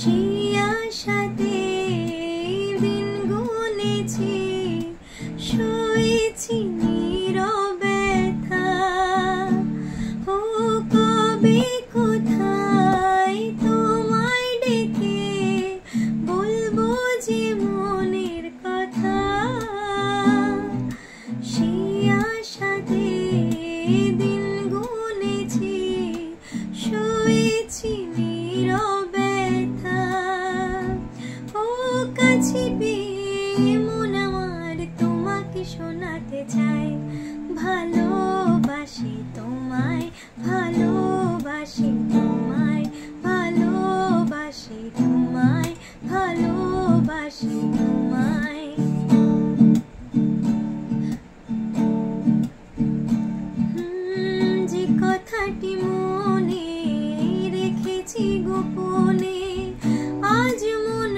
সেই আশাতে দিন গুনেছি, শুয়েছি নীরবে ব্যথা। ও কবে কোথায় তোমায় ডেকে বলবো যে মনের কথা। সেই আশাতে দিন গুনেছি, শুয়েছি নীরবে ব্যথা। ও কাছে পেয়ে মন আমার তোমাকে শোনাতে চাই, ভালোবাসি তোমায়, ভালোবাসি তোমায়, ভালোবাসি তোমায়, ভালোবাসি তোমায়। যে কথাটি মনে রেখেছি গোপনে, আজ মন